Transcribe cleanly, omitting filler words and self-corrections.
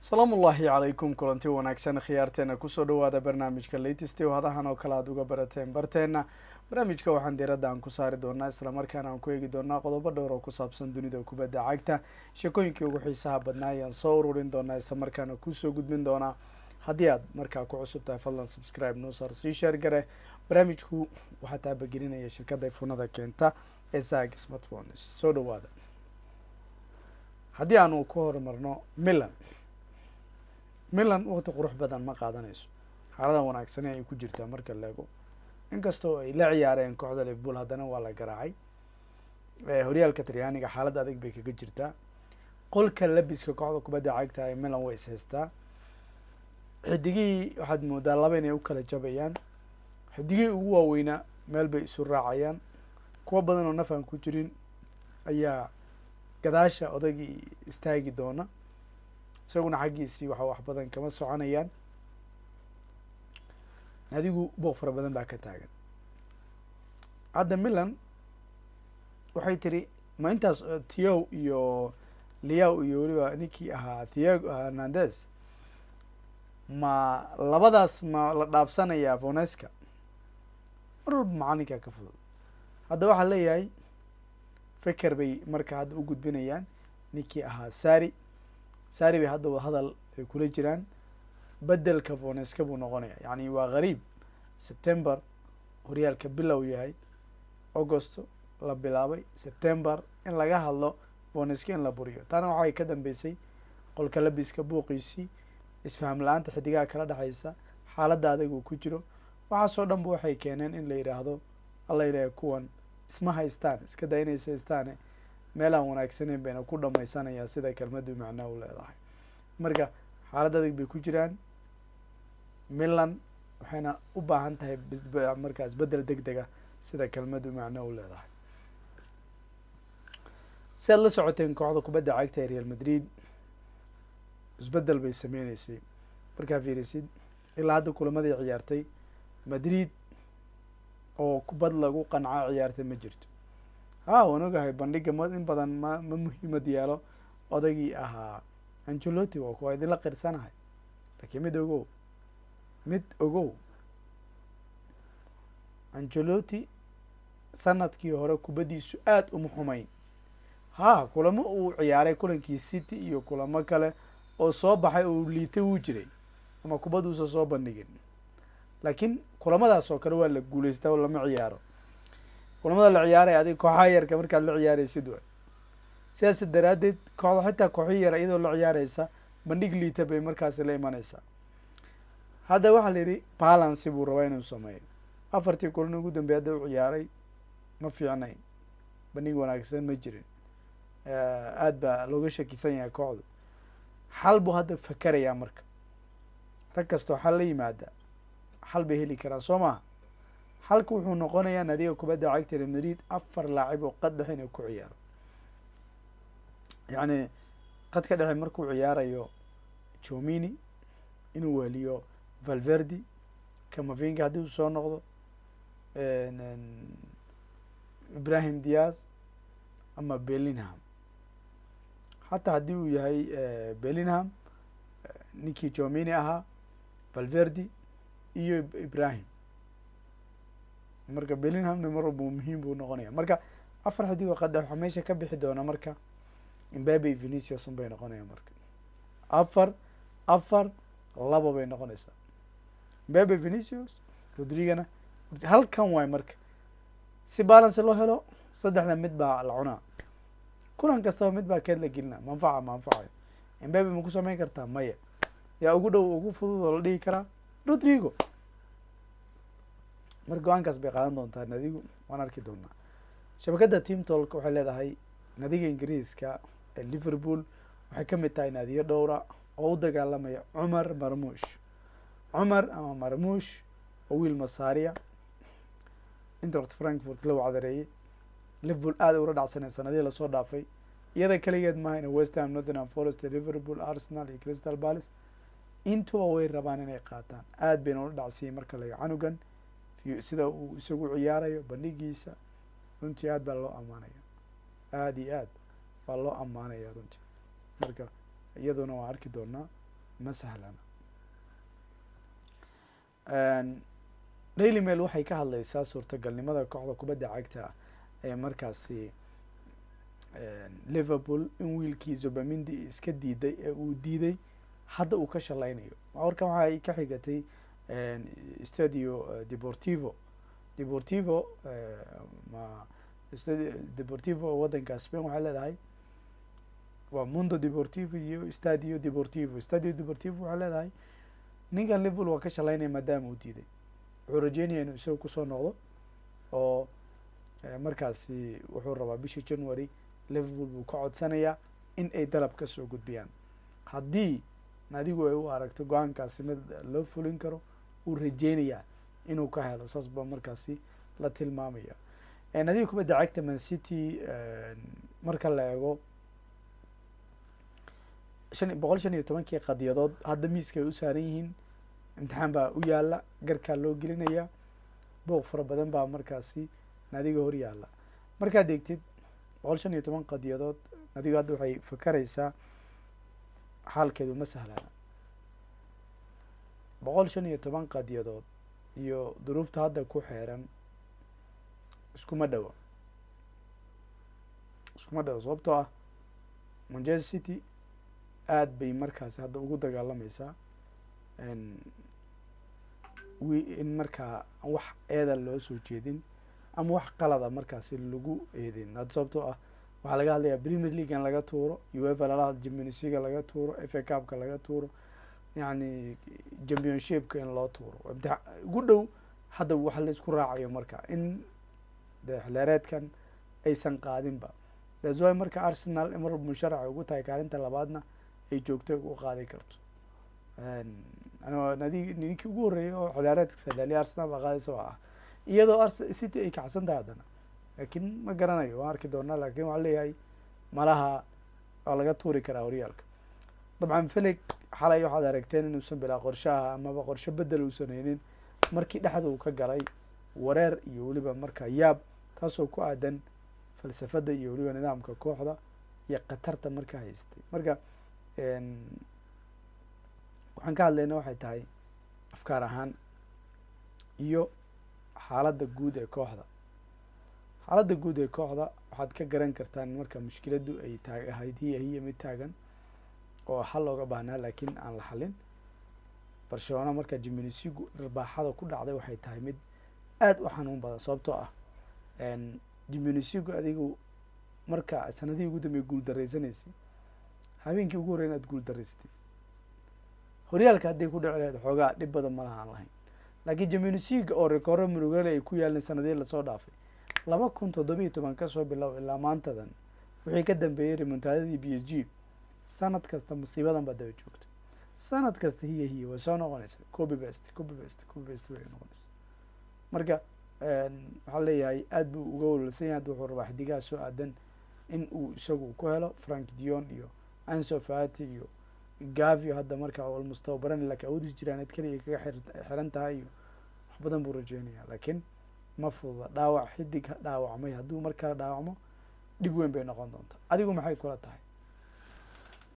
salaamu ullaahi calaykum kulanti wanaagsan khiyaarteena kusoo dhawaada barnaamijka latest oo hadahan oo kale aad uga barateen barteena barnaamijka waxaan diiradda aan ku saari doonaa islamarkaana aan ku eegi doonaa qodobo dhowr oo ku saabsan dunida kubadda cagta sheekooyinkii ugu xiisaha badnaa ayaan soo ururin doonaa islamarkaana kusoo gudbin doonaa haddii aad markaa ku cusub tahay fadlan subscribe noo saar sii sheer gare barnaamijku waxaa taabagelinaya shirkadda iphonada keenta ee zag smartphones soo dhawaada haddii aanu ku horumarno milan waqti qurux badan ma qaadanayso xaaladan wanaagsane ay ku jirtaa marka leego inkastoo ay la ciyaareen kooxda liverpool haddana waa la garaacay horyaalka talyaaniga xaalad adag bay kaga jirtaa qolka labiska kooxda kubadda cagta ee milan way is haystaa xidigihii waxaad moodaa laba inay u kala jabayaan xidigihii ugu waaweynaa meel bay isu raacayaan kuwa badan oo nafan ku jirin ayaa gadaasha odagii istaagi doona isaguna xaggiisii waxa wax badan kama soconayaan adigu booq fara badan baa ka taagan hadda milan waxay tiri ma intaas theo iyo liaw iyo weliba ninkii ahaa thiago hernandez ma labadaas ma la dhaafsanayaa vonesca mar walba macalinkaa ka fudud hadda waxaa leeyahay feker bay marka hadda u gudbinayaan ninkii ahaa sari bay hadda hadal ay kula jiraan bedelka vonesca buu noqonaya yani waa gariib september horyaalka bilow yahay augusto la bilaabay september in laga hadlo vonesca in la buriyo taana waxay ka dambeysay qolka labiska buuqiisii isfaham la-aanta xidigaha kala dhexaysa xaaladda adag uu ku jiro waxaasoo dhan ba waxay keeneen in la yidhaahdo alla ilaahay kuwan isma haystaan iska daa inays haystaane meelaan wanaagsaneyn bayna ku dhamaysanayaa sida kelmadu macnaa u leedahay marka xaalad adag bay ku jiraan milan waxayna u baahan tahay markaa isbedel deg dega sida kelmadu macnaa u leedahay si aad la socoteen kooxda kubadda cagta ee real madrid isbedel bay sameyneysay markaa fiirisid ilaa hadda kulamadii ciyaartay madrid oo kubad lagu qancaa ciyaartay ma jirto waan ogahay bandhiga in badan ma muhiimad yeelo odagii ahaa angelotti waa kuwa idinla qirsanahay laakiin mid ogow angelotti sanadkii hore kubaddiisu aada uma xumayn kulamo uu ciyaaray kulankii city iyo kulamo kale oo soo baxay oo liitay wuu jiray ama kubadduusa soo bandhigin laakiin kulamadaas oo kale waa la guuleystaa oo lama ciyaaro kulamada la ciyaaraya adig kooxaha yarka markaad la ciyaaraysid waay sidaas daraaddeed kooxda xitaa kooxi yara iyadoo la ciyaareysa bandhig liita bay markaasi la imaneysaa hadda waxaa la yidhi balancy buu rabaa inuu sameeyo afartii kulan ugu dambeey hadda u ciyaaray ma fiicnayn bandhig wanaagsan ma jirin aada baa looga shakisan yahay kooxdu xal buu hadda fakerayaa marka rag kastoo xal la yimaada xal bay heli karaan soo maha xalka wuxuu noqonayaa nadiga kubadda cagta real madrid afar laacib oo qad dhexe inuu ku ciyaaro yacni qadka dhexe markuu ciyaarayo jomini inuu weheliyo valverdi camavinga haddii uu soo noqdo ibrahim diaz ama bellingham xataa haddii uu yahay bellingham ninkii jomini ahaa valverdi iyo ibrahim marka bellinghamna mar walba muhiim buu noqonaya marka afar xidigoo qaddex waxaa meesha ka bixi doona marka imbabe venicius un bay noqonaya marka afar laba bay noqonaysaa imbabe venicius rodrigana halkan waay marka si balance loo helo saddexda mid baa la cunaa kulan kastaba mid baa keed la gelina manfacayo imbabe ma ku sameyn kartaa maya yaa ugu dhow ugu fudud oo la dhihi karaa rodrigo mar go-aankaas bay qaadan doontaa nadigu waan arki doonaa shabakadda team tolk waxay leedahay nadiga ingiriiska ee liverpool waxay ka mid tahay naadiyo dhowra oo u dagaalamaya cumar ama marmuush oo wiil masaariya interct frankfurt la wacdareeyey liverpool aada ula dhacsanay sanadihii lasoo dhaafay iyada kaligeed mahayna west ham nottingham forest liverpool arsenal iyo crystal palace intuba way rabaan inay qaataan aada bayna ula dhacsiyay marka laga canugan sida uu isagu ciyaarayo bandhigiisa runtii aad baa loo ammaanaya aada iyo aad baa loo ammaanaya runtii marka iyaduna waan arki doonaa ma sahlana. Daily Mail waxay ka hadlaysaa suurtagalnimada kooxda kubadda cagta ee markaasi Liverpool in wiilkii Zubamendi iska diiday ee uu diiday hadda uu ka shalaynayo. Warkan waxay ka xigatay Stadio Deportivo Deportivo waddanka Spain waxay leedahay waa Mundo Deportivo iyo Stadio Deportivo. Stadio Deportivo waxay leedahay ninkan Liverpool waa ka shalaynaya maadaama uu diiday. wuxuu rajeynaya inuu isaga kusoo noqdo oo markaasi wuxuu rabaa bishii January Liverpool buu ka codsanayaa in ay dalab ka soo gudbiyaan. haddii nadigu ay u aragto go-aankaasi mid loo fulin karo uu rajeynayaa inuu ka helo, saas baa markaasi la tilmaamaya. nadiga kubadda cagta Man City marka la eego 115 qadiyadood hadda miiska ay u saaran yihiin, imtixaan baa u yaala, garkaa loo gelinaya, booq fara badan baa markaasi nadiga hor yaala. markaad eegtid 115 qadiyadood nadigu hadda waxay fakaraysaa xaalkeedu ma sahlana. 115 qadiyadood iyo duruufta hadda ku xeeran iskuma dhawo sababtoo ah Manchester City aad bay markaasi hadda ugu dagaalamaysaa in markaa wax eeda loo soo jeedin ama wax qalada markaasi lagu eedin. hadda sababtoo ah waxaa laga hadlayaa Premier League in laga tuuro, UEFA lala Champions League laga tuuro, FA Cup-ka laga tuuro, yacni championship-ka in loo tuuro. ugu dhow hadda waxa la isku raacayo marka in xilaareedkan aysan qaadinba. that's why marka Arsenal mar musharaxa ugu tahay kaalinta labaadna ay joogto u qaadi karto. ninkii ugu horreeyay oo xilaareedka sadaliya Arsenal baa qaadaysa waa iyadoo City ay kacsan tahay haddana, laakiin ma garanayo, waan arki doonaa. laakiin waxaa leeyahay malaha waa laga tuuri karaa horyaalka. dabcan Felix xalay waxaad aragteen inuusan bilaa qorshaha amaba qorshe bedel uusan haynin markii dhexda uu ka galay wareer iyo weliba markaa yaab, taasoo ku aadan falsafada iyo weliba nidaamka kooxda iyo khatarta markaa haystay. marka waxaan ka hadlayna waxay tahay afkaar ahaan iyo xaaladda guud ee kooxda. xaaladda guud ee kooxda waxaad ka garan kartaan marka mushkiladu ay ahayd hiya mid taagan oo xal looga baahnaa laakiin aan la xalin. Barcelona marka Champions League dharbaaxada ku dhacday waxay tahay mid aad u xanuun badan, sababtoo ah Champions League adigu marka sanadihii ugu dambeeyay guul dareysanaysay, habeenkii ugu horreeyay inaad guul dareystay, horyaalka haddii ku dhici lahayd xoogaa dhib badan ma lahaan lahayn. laakiin Champions League oo rekoordo murugeele ay ku yaaleen sanadihii lasoo dhaafay 2017 ka soo bilow ilaa maantadan wixii ka dambeeyay remontadadii PSG, sanad kasta masiibadan baa daba joogtay. sanad kasta hiya way soo noqonaysa, copy paste way noqonaysa. marka waxaa leeyahay aad buu uga walwalsan yahay. wuxuu rabaa xidigaha soo aadan in uu isagu ku helo Frank de Jong iyo Ansu Fati iyo Gavi hadda markaa almost tababaran, laakiin awoodis jiraaneed kaliya kaga xiran tahay iyo wax badan buu rajeynayaa, laakiin ma fududa. dhaawac xidig dhaawacmay hadduu mar kale dhaawacmo dhib weyn bay noqon doontaa. adigu maxay kula tahay?